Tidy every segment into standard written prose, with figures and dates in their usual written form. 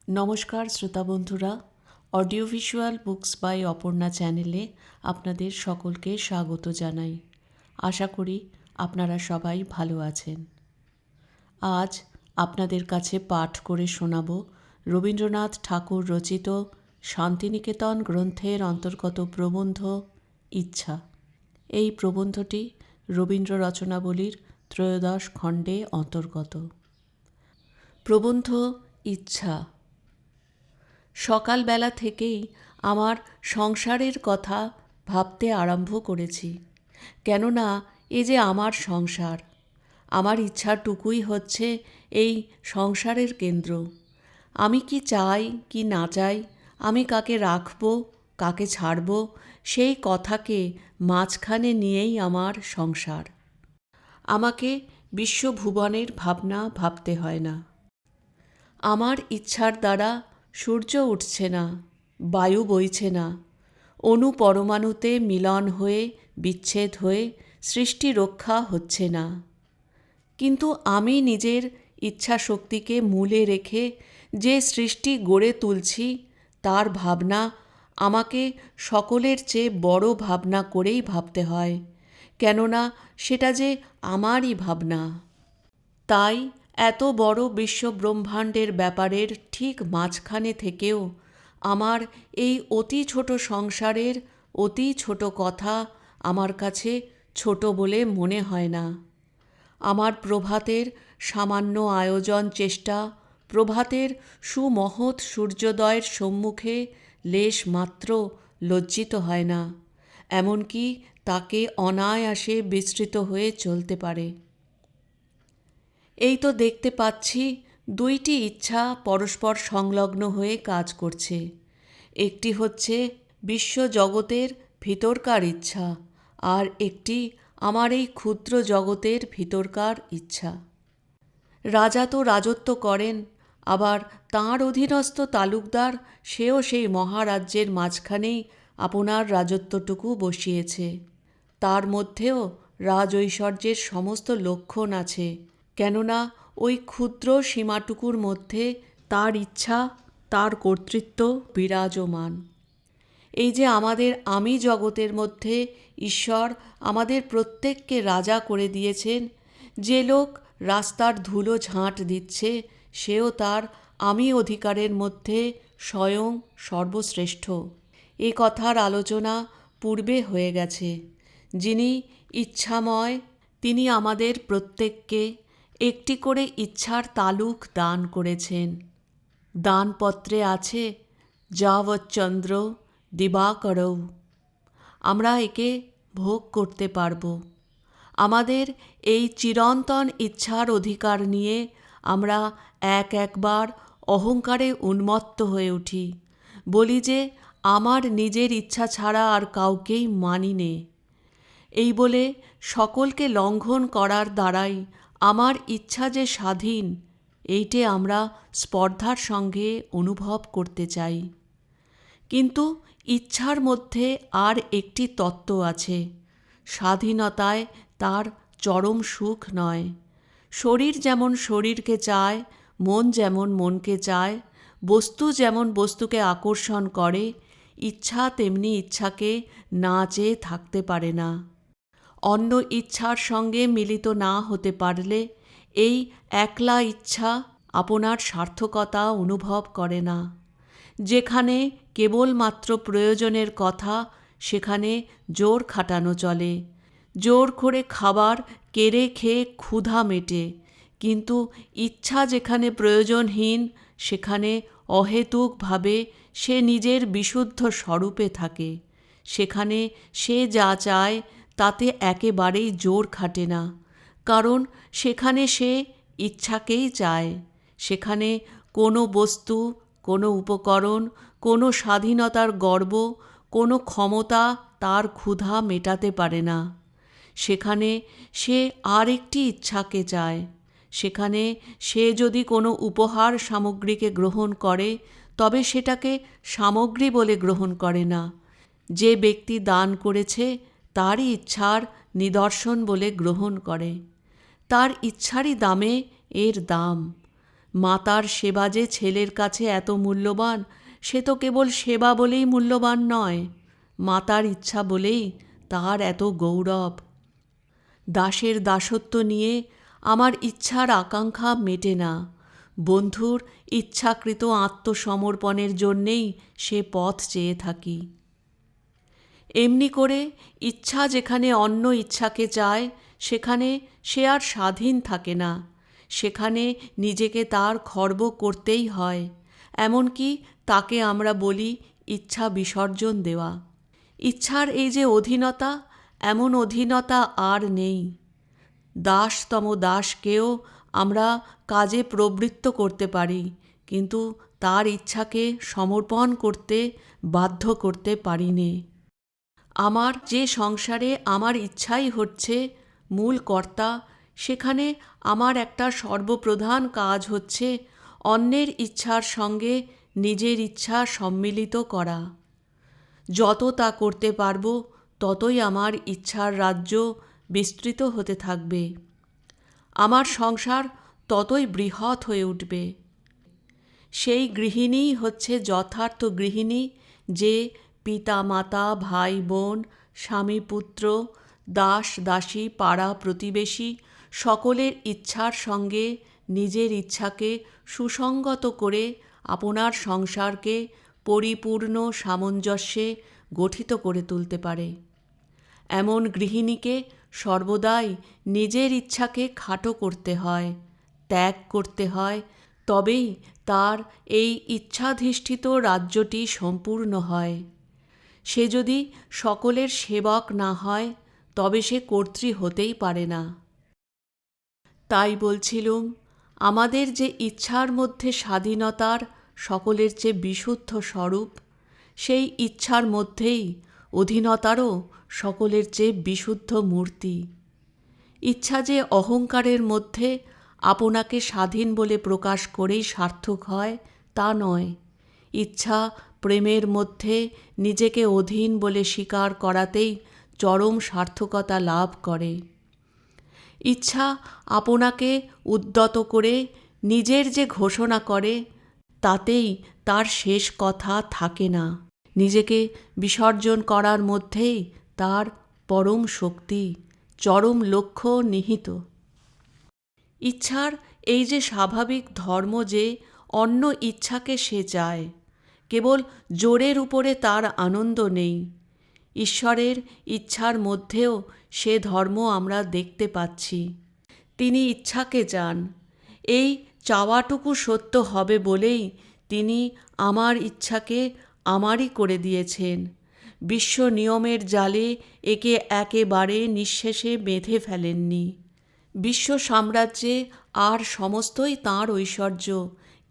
নমস্কার শ্রোতা বন্ধুরা, audio visual books by Aparna চ্যানেলে আপনাদের সকলকে স্বাগত জানাই। আশা করি আপনারা সবাই ভালো আছেন। আজ আপনাদের কাছে পাঠ করে শোনাব রবীন্দ্রনাথ ঠাকুর রচিত শান্তিনিকেতন গ্রন্থের অন্তর্গত প্রবন্ধ ইচ্ছা। এই প্রবন্ধটি রবীন্দ্র রচনাবলীর ত্রয়োদশ খণ্ডে অন্তর্গত। প্রবন্ধ ইচ্ছা। সকালবেলা থেকেই আমার সংসারের কথা ভাবতে আরম্ভ করেছি। কেননা এ যে আমার সংসার, আমার ইচ্ছাটুকুই হচ্ছে এই সংসারের কেন্দ্র। আমি কি চাই কি না চাই, আমি কাকে রাখব কাকে ছাড়ব, সেই কথাকে মাঝখানে নিয়েই আমার সংসার। আমাকে বিশ্বভুবনের ভাবনা ভাবতে হয় না। আমার ইচ্ছার দ্বারা সূর্য উঠছে না, বায়ু বইছে না, অণু পরমাণুতে মিলন হয়ে বিচ্ছেদ হয়ে সৃষ্টি রক্ষা হচ্ছে না। কিন্তু আমি নিজের ইচ্ছা শক্তিকে মূলে রেখে যে সৃষ্টি গড়ে তুলছি, তার ভাবনা আমাকে সকলের চেয়ে বড় ভাবনা করেই ভাবতে হয়, কেননা সেটা যে আমারই ভাবনা। তাই এত বড় বিশ্বব্রহ্মাণ্ডের ব্যাপারের ঠিক মাঝখানে থেকেও আমার এই অতি ছোট সংসারের অতি ছোট কথা আমার কাছে ছোট বলে মনে হয় না। আমার প্রভাতের সামান্য আয়োজন চেষ্টা প্রভাতের সুমহৎ সূর্যোদয়ের সম্মুখে লেশ মাত্র লজ্জিত হয় না, এমনকি তাকে অনায়াসে বিস্তৃত হয়ে চলতে পারে। এই তো দেখতে পাচ্ছি দুইটি ইচ্ছা পরস্পর সংলগ্ন হয়ে কাজ করছে। একটি হচ্ছে বিশ্বজগতের ভিতরকার ইচ্ছা, আর একটি আমার এই ক্ষুদ্র জগতের ভিতরকার ইচ্ছা। রাজা তো রাজত্ব করেন, আবার তাঁর অধীনস্থ তালুকদার সেও সেই মহারাজ্যের মাঝখানেই আপনার রাজত্বটুকু বসিয়েছে। তার মধ্যেও রাজৈশ্বর্যের সমস্ত লক্ষণ আছে, কেননা ওই ক্ষুদ্র সীমাটুকুর মধ্যে তার ইচ্ছা তার কর্তৃত্ব বিরাজমান। এই যে আমাদের আমি জগতের মধ্যে ঈশ্বর আমাদের প্রত্যেককে রাজা করে দিয়েছেন, যে লোক রাস্তার ধুলো ঝাঁট দিচ্ছে সেও তার আমি অধিকারের মধ্যে স্বয়ং সর্বশ্রেষ্ঠ। এ কথার আলোচনা পূর্বে হয়ে গেছে। যিনি ইচ্ছাময় তিনি আমাদের প্রত্যেককে একটি করে ইচ্ছার তালুক দান করেছেন। দানপত্রে আছে যাবচ্চন্দ্র দিবাকরৌ। আমরা একে ভোগ করতে পারব। আমাদের এই চিরন্তন ইচ্ছার অধিকার নিয়ে আমরা একবার অহংকারে উন্মত্ত হয়ে উঠি, বলি যে আমার নিজের ইচ্ছা ছাড়া আর কাউকেই মানি নে। এই বলে সকলকে লঙ্ঘন করার দ্বারাই আমার ইচ্ছা যে স্বাধীন, এইটে আমরা স্পর্ধার সঙ্গে অনুভব করতে চাই। কিন্তু ইচ্ছার মধ্যে আর একটি তত্ত্ব আছে। স্বাধীনতায় তার চরম সুখ নয়। শরীর যেমন শরীরকে চায়, মন যেমন মনকে চায়, বস্তু যেমন বস্তুকে আকর্ষণ করে, ইচ্ছা তেমনি ইচ্ছাকে না চেয়ে থাকতে পারে না। অন্য ইচ্ছার সঙ্গে মিলিত না হতে পারলে এই একলা ইচ্ছা আপনার সার্থকতা অনুভব করে না। যেখানে কেবলমাত্র প্রয়োজনের কথা, সেখানে জোর খাটানো চলে। জোর করে খাবার কেড়ে খেয়ে ক্ষুধা মেটে, কিন্তু ইচ্ছা যেখানে প্রয়োজনহীন, সেখানে অহেতুকভাবে সে নিজের বিশুদ্ধ স্বরূপে থাকে। সেখানে সে যা চায় তাতে একেবারেই জোর খাটে না, কারণ সেখানে সে ইচ্ছাকেই চায়। সেখানে কোনো বস্তু, কোনো উপকরণ, কোনো স্বাধীনতার গর্ব, কোনো ক্ষমতা তার ক্ষুধা মেটাতে পারে না। সেখানে সে আর একটি ইচ্ছাকে চায়। সেখানে সে যদি কোনো উপহার সামগ্রীকে গ্রহণ করে, তবে সেটাকে সামগ্রী বলে গ্রহণ করে না। যে ব্যক্তি দান করেছে তারই ইচ্ছার নিদর্শন বলে গ্রহণ করে। তার ইচ্ছারই দামে এর দাম। মাতার সেবা যে ছেলের কাছে এত মূল্যবান, সে তো কেবল সেবা বলেই মূল্যবান নয়, মাতার ইচ্ছা বলেই তার এত গৌরব। দাসের দাসত্ব নিয়ে আমার ইচ্ছার আকাঙ্ক্ষা মেটে না। বন্ধুর ইচ্ছাকৃত আত্মসমর্পণের জন্যেই সে পথ চেয়ে থাকি। এমনি করে ইচ্ছা যেখানে অন্য ইচ্ছাকে চায়, সেখানে সে আর স্বাধীন থাকে না, সেখানে নিজেকে তার খর্ব করতেই হয়। এমনকি তাকে আমরা বলি ইচ্ছা বিসর্জন দেওয়া। ইচ্ছার এই যে অধীনতা, এমন অধীনতা আর নেই। দাসতম দাসকেও আমরা কাজে প্রবৃত্ত করতে পারি, কিন্তু তার ইচ্ছাকে সমর্পণ করতে বাধ্য করতে পারি নে। আমার যে সংসারে আমার ইচ্ছাই হচ্ছে মূল কর্তা, সেখানে আমার একটা সর্বপ্রধান কাজ হচ্ছে অন্যের ইচ্ছার সঙ্গে নিজের ইচ্ছা সম্মিলিত করা। যত তা করতে পারব, ততই আমার ইচ্ছার রাজ্য বিস্তৃত হতে থাকবে, আমার সংসার ততই বৃহৎ হয়ে উঠবে। সেই গৃহিণীই হচ্ছে যথার্থ গৃহিণী, যে পিতা মাতা, ভাই বোন, স্বামী পুত্র, দাস দাসী, পাড়া প্রতিবেশী সকলের ইচ্ছার সঙ্গে নিজের ইচ্ছাকে সুসংগত করে আপনার সংসারকে পরিপূর্ণ সামঞ্জস্যে গঠিত করে তুলতে পারে। এমন গৃহিণীকে সর্বদাই নিজের ইচ্ছাকে খাটো করতে হয়, ত্যাগ করতে হয়, তবেই তার এই ইচ্ছাধিষ্ঠিত রাজ্যটি সম্পূর্ণ হয়। সে যদি সকলের সেবক না হয়, তবে সে কর্ত্রী হতেই পারে না। তাই বলছিলুম, আমাদের যে ইচ্ছার মধ্যে স্বাধীনতার সকলের চেয়ে বিশুদ্ধ স্বরূপ, সেই ইচ্ছার মধ্যেই অধীনতারও সকলের চেয়ে বিশুদ্ধ মূর্তি। ইচ্ছা যে অহংকারের মধ্যে আপনাকে স্বাধীন বলে প্রকাশ করেই সার্থক হয়, তা নয়। ইচ্ছা প্রেমের মধ্যে নিজেকে অধীন বলে স্বীকার করাতেই চরম সার্থকতা লাভ করে। ইচ্ছা আপনাকে উদ্যত করে নিজের যে ঘোষণা করে, তাতেই তার শেষ কথা থাকে না। নিজেকে বিসর্জন করার মধ্যেই তার পরম শক্তি, চরম লক্ষ্য নিহিত। ইচ্ছার এই যে স্বাভাবিক ধর্ম যে অন্য ইচ্ছাকে সে চায়, কেবল জোরের উপরে তার আনন্দ নেই। ঈশ্বরের ইচ্ছার মধ্যেও সে ধর্ম আমরা দেখতে পাচ্ছি। তিনি ইচ্ছাকে চান। এই চাওয়াটুকু সত্য হবে বলেই তিনি আমার ইচ্ছাকে আমারই করে দিয়েছেন। বিশ্ব নিয়মের জালে একে একেবারে নিঃশেষে বেঁধে ফেলেননি। বিশ্ব সাম্রাজ্যে আর সমস্তই তাঁর ঐশ্বর্য,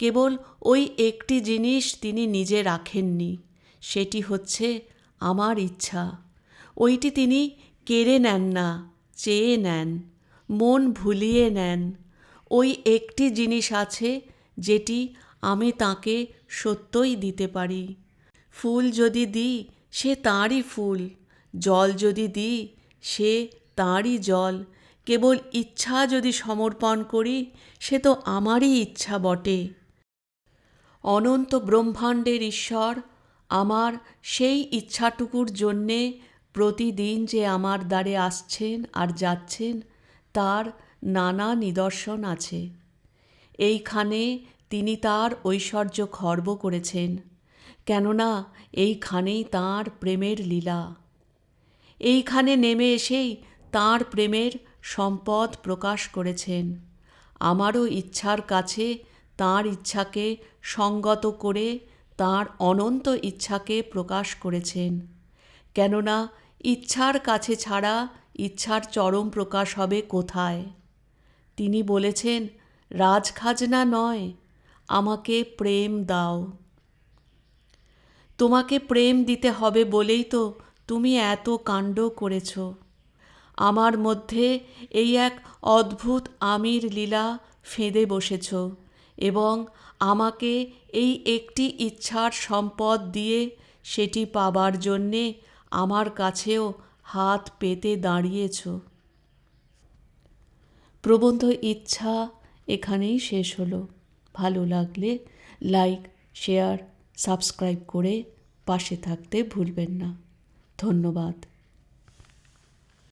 কেবল ওই একটি জিনিস তিনি নিজে রাখেননি, সেটি হচ্ছে আমার ইচ্ছা। ওইটি তিনি কেড়ে নেন না, চেয়ে নেন, মন ভুলিয়ে নেন। ওই একটি জিনিস আছে যেটি আমি তাঁকে সত্যই দিতে পারি। ফুল যদি দিই, সে তাঁরই ফুল, জল যদি দিই, সে তাঁরই জল। কেবল ইচ্ছা যদি সমর্পণ করি, সে তো আমারই ইচ্ছা বটে। অনন্ত ব্রহ্মাণ্ডের ঈশ্বর আমার সেই ইচ্ছাটুকুর জন্যে প্রতিদিন যে আমার দ্বারে আসছেন আর যাচ্ছেন, তার নানা নিদর্শন আছে। এইখানে তিনি তার ঐশ্বর্য খর্ব করেছেন, কেননা এইখানেই তাঁর প্রেমের লীলা। এইখানে নেমে এসেই তাঁর প্রেমের সম্পদ প্রকাশ করেছেন। আমারও ইচ্ছার কাছে তাঁর ইচ্ছাকে সঙ্গত করে তাঁর অনন্ত ইচ্ছাকে প্রকাশ করেছেন, কেননা ইচ্ছার কাছে ছাড়া ইচ্ছার চরম প্রকাশ হবে কোথায়? তিনি বলেছেন, রাজখাজনা নয়, আমাকে প্রেম দাও। তোমাকে প্রেম দিতে হবে বলেই তো তুমি এত কাণ্ড করেছ। আমার মধ্যে এই এক অদ্ভুত আমির লীলা ফেঁদে বসেছ এবং আমাকে এই একটি ইচ্ছার সম্পদ দিয়ে সেটি পাবার জন্যে আমার কাছেও হাত পেতে দাঁড়িয়েছ। প্রবন্ধ ইচ্ছা এখানেই শেষ হলো। ভালো লাগলে লাইক, শেয়ার, সাবস্ক্রাইব করে পাশে থাকতে ভুলবেন না। ধন্যবাদ।